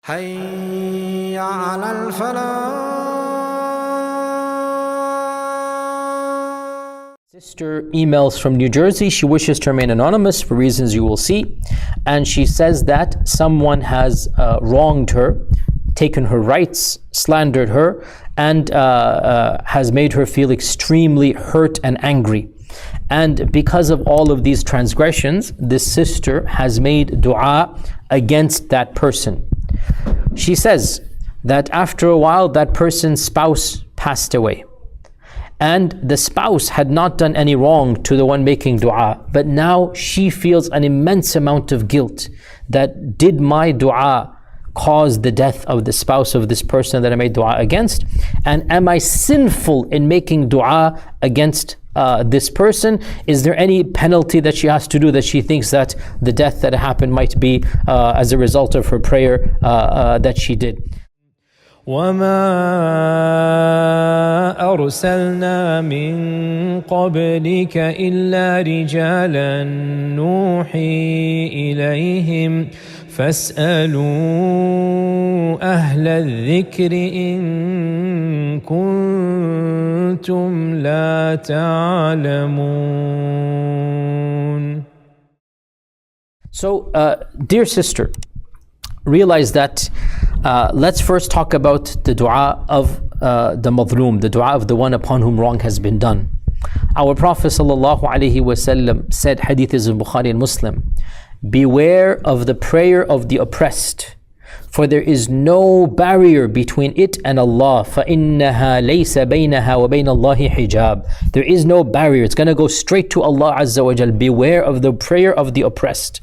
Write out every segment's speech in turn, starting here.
حي على الفلاح. Sister emails from New Jersey. She wishes to remain anonymous for reasons you will see. And she says that someone has wronged her, taken her rights, slandered her, and has made her feel extremely hurt and angry. And because of all of these transgressions, this sister has made dua against that person. She says that after a while that person's spouse passed away. And the spouse had not done any wrong to the one making dua, but now she feels an immense amount of guilt that did my dua cause the death of the spouse of this person that I made dua against? And am I sinful in making dua against this person? Is there any penalty that she has to do, that she thinks that the death that happened might be as a result of her prayer that she did? وما أرسلنا من قبلك إلا رجالا نوحي إليهم فاسألوا أهل الذكر إن كنتم لا تعلمون. So, dear sister, realize that let's first talk about the dua of the madhloom, the dua of the one upon whom wrong has been done. Our Prophet ﷺ said, hadith is in Bukhari and Muslim, beware of the prayer of the oppressed, for there is no barrier between it and Allah. فَإِنَّهَا لَيْسَ بَيْنَهَا وَبَيْنَ اللَّهِ حِجَابٌ. There is no barrier. It's going to go straight to Allah Azza wa Jal. Beware of the prayer of the oppressed.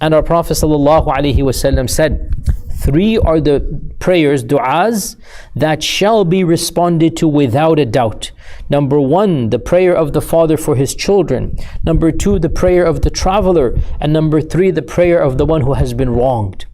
And our Prophet ﷺ said, 3 are the prayers, du'as, that shall be responded to without a doubt. Number 1, the prayer of the father for his children. Number 2, the prayer of the traveler. And number 3, the prayer of the one who has been wronged.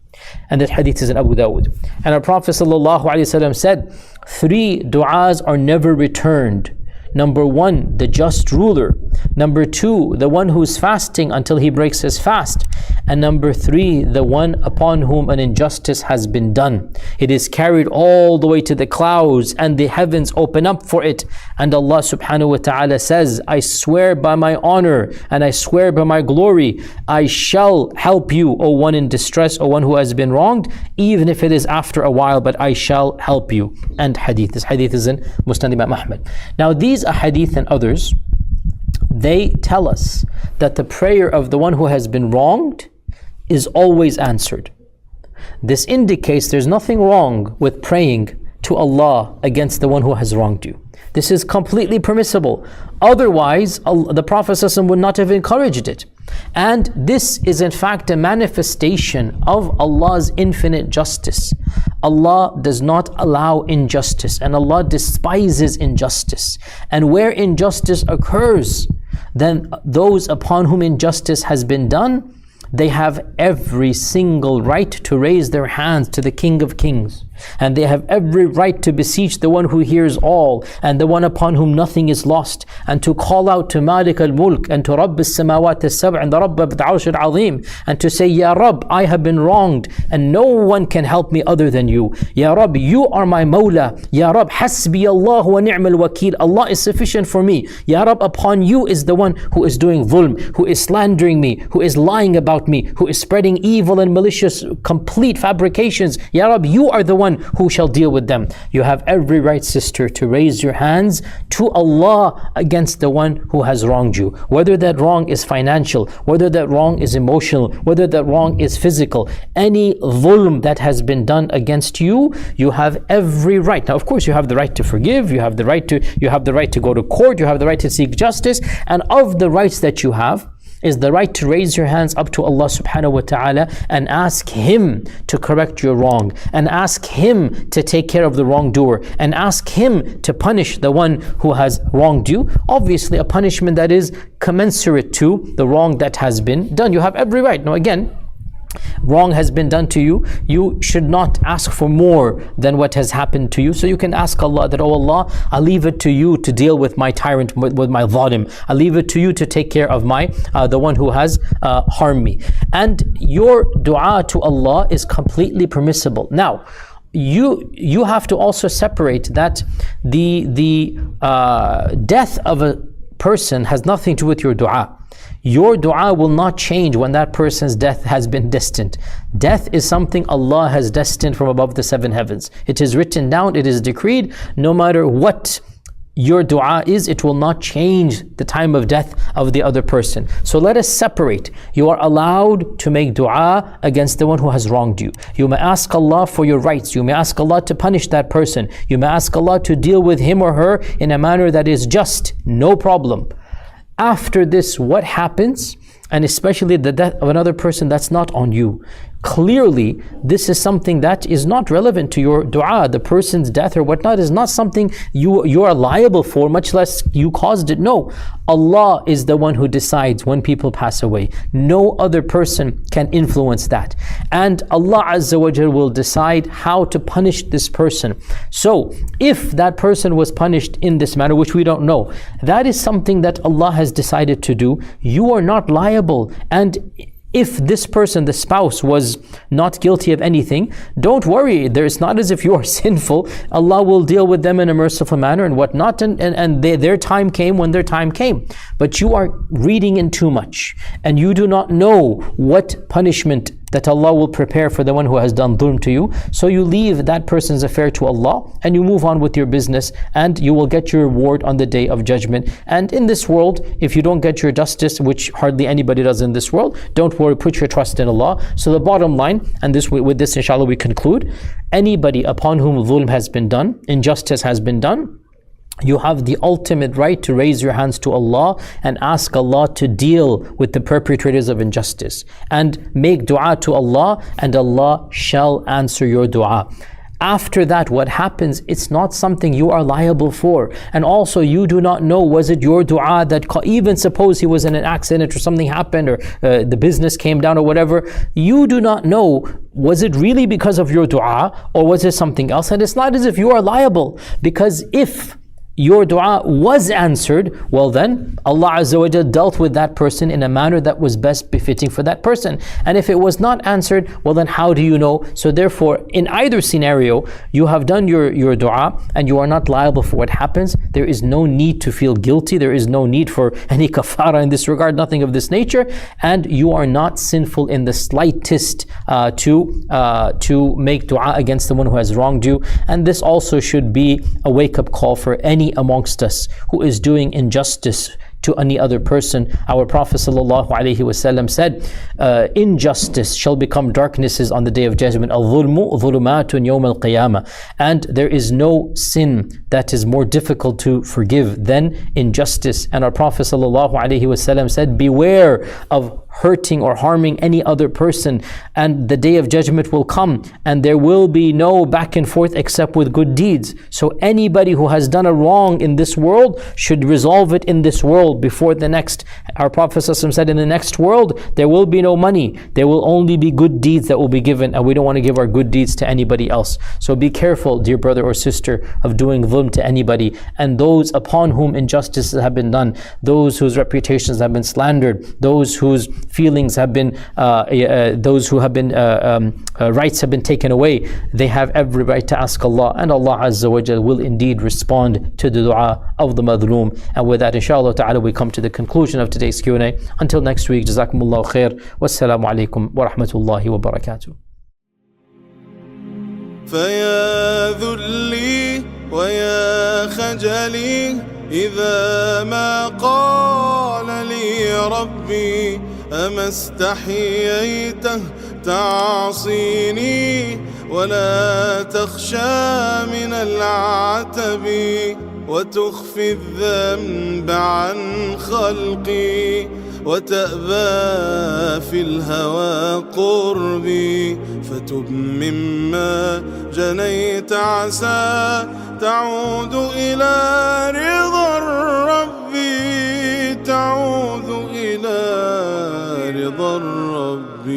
And that hadith is in Abu Dawud. And our Prophet ﷺ said, 3 du'as are never returned. Number 1, the just ruler. Number 2, the one who's fasting until he breaks his fast. And number 3, the one upon whom an injustice has been done. It is carried all the way to the clouds and the heavens open up for it. And Allah subhanahu wa ta'ala says, I swear by my honor and I swear by my glory, I shall help you, O one in distress, O one who has been wronged, even if it is after a while, but I shall help you. And hadith. This hadith is in Musnad Imam Ahmad. Now these ahadith and others, they tell us that the prayer of the one who has been wronged is always answered. This indicates there's nothing wrong with praying to Allah against the one who has wronged you. This is completely permissible. Otherwise, the Prophet ﷺ would not have encouraged it. And this is in fact a manifestation of Allah's infinite justice. Allah does not allow injustice, and Allah despises injustice. And where injustice occurs, then those upon whom injustice has been done, they have every single right to raise their hands to the King of Kings. And they have every right to beseech the one who hears all, and the one upon whom nothing is lost, and to call out to Malik al-Mulk, and to Rabb al-Samawat al-Sab' and the Rabb al-Arsh al-Azim, and to say, Ya Rabb, I have been wronged, and no one can help me other than you. Ya Rabb, you are my Mawla. Ya Rabb, hasbi Allah wa ni'mal wakil. Allah is sufficient for me. Ya Rabb, upon you is the one who is doing dhulm, who is slandering me, who is lying about me, who is spreading evil and malicious, complete fabrications. Ya Rabb, you are the one who shall deal with them. You have every right, sister, to raise your hands to Allah against the one who has wronged you. Whether that wrong is financial, whether that wrong is emotional, whether that wrong is physical, any dhulm that has been done against you, you have every right. Now, of course, you have the right to forgive, you have the right to go to court, you have the right to seek justice, and of the rights that you have is the right to raise your hands up to Allah subhanahu wa ta'ala and ask Him to correct your wrong, and ask Him to take care of the wrongdoer, and ask Him to punish the one who has wronged you. Obviously a punishment that is commensurate to the wrong that has been done. You have every right. Now again, wrong has been done to you, you should not ask for more than what has happened to you. So you can ask Allah that, oh Allah, I leave it to you to deal with my tyrant, with my zalim. I leave it to you to take care of my the one who has harmed me. And your dua to Allah is completely permissible. Now, you have to also separate that the death of a person has nothing to do with your dua. Your dua will not change when that person's death has been destined. Death is something Allah has destined from above the seven heavens. It is written down, it is decreed. No matter what your dua is, it will not change the time of death of the other person. So let us separate. You are allowed to make dua against the one who has wronged you. You may ask Allah for your rights. You may ask Allah to punish that person. You may ask Allah to deal with him or her in a manner that is just. No problem. After this, what happens, and especially the death of another person, that's not on you. Clearly, this is something that is not relevant to your dua. The person's death or whatnot is not something you are liable for, much less you caused it. No, Allah is the one who decides when people pass away. No other person can influence that. And Allah Azza wa Jal will decide how to punish this person. So, if that person was punished in this manner, which we don't know, that is something that Allah has decided to do. You are not liable. And if this person, the spouse, was not guilty of anything, don't worry. It's not as if you are sinful. Allah will deal with them in a merciful manner and whatnot, and their time came when their time came. But you are reading in too much, and you do not know what punishment that Allah will prepare for the one who has done dhulm to you. So you leave that person's affair to Allah and you move on with your business, and you will get your reward on the day of judgment. And in this world, if you don't get your justice, which hardly anybody does in this world, don't worry, put your trust in Allah. So the bottom line, and with this inshallah we conclude, anybody upon whom dhulm has been done, injustice has been done, you have the ultimate right to raise your hands to Allah and ask Allah to deal with the perpetrators of injustice, and make dua to Allah, and Allah shall answer your dua. After that, what happens, it's not something you are liable for. And also, you do not know, was it your dua that, even suppose he was in an accident or something happened, or the business came down or whatever, you do not know, was it really because of your dua or was it something else? And it's not as if you are liable, because if your dua was answered, well then Allah Azza wa Jal dealt with that person in a manner that was best befitting for that person. And if it was not answered, well then how do you know? So therefore, in either scenario, you have done your dua and you are not liable for what happens. There is no need to feel guilty. There is no need for any kafara in this regard, nothing of this nature. And you are not sinful in the slightest to make dua against the one who has wronged you. And this also should be a wake-up call for any amongst us who is doing injustice to any other person. Our Prophet ﷺ said, injustice shall become darknesses on the day of judgment. Al-dhulmu dhulumatun yawm al-qiyamah. And there is no sin that is more difficult to forgive than injustice. And our Prophet ﷺ said, beware of hurting or harming any other person, and the day of judgment will come and there will be no back and forth except with good deeds. So anybody who has done a wrong in this world should resolve it in this world before the next. Our Prophet ﷺ said, in the next world there will be no money, there will only be good deeds that will be given, and we don't want to give our good deeds to anybody else. So be careful, dear brother or sister, of doing dhulm to anybody. And those upon whom injustices have been done, those whose reputations have been slandered, those whose feelings have been, those who have been rights have been taken away, they have every right to ask Allah, and Allah Azza wa Jal will indeed respond to the dua of the madhloom. And with that, inshallah ta'ala, we come to the conclusion of today's Q&A. Until next week, Jazakumullahu khair. Wassalamu alaikum wa rahmatullahi wa barakatuh. فيا ذلي ويا خجلي إذا ما قال لي ربي أما استحييته تعصيني ولا تخشى من العتب وتخفي الذنب عن خلقي وتأبى في الهوى قربي فتب مما جنيت عسى تعود إلى رضا الرب تعود إلى رضا الرب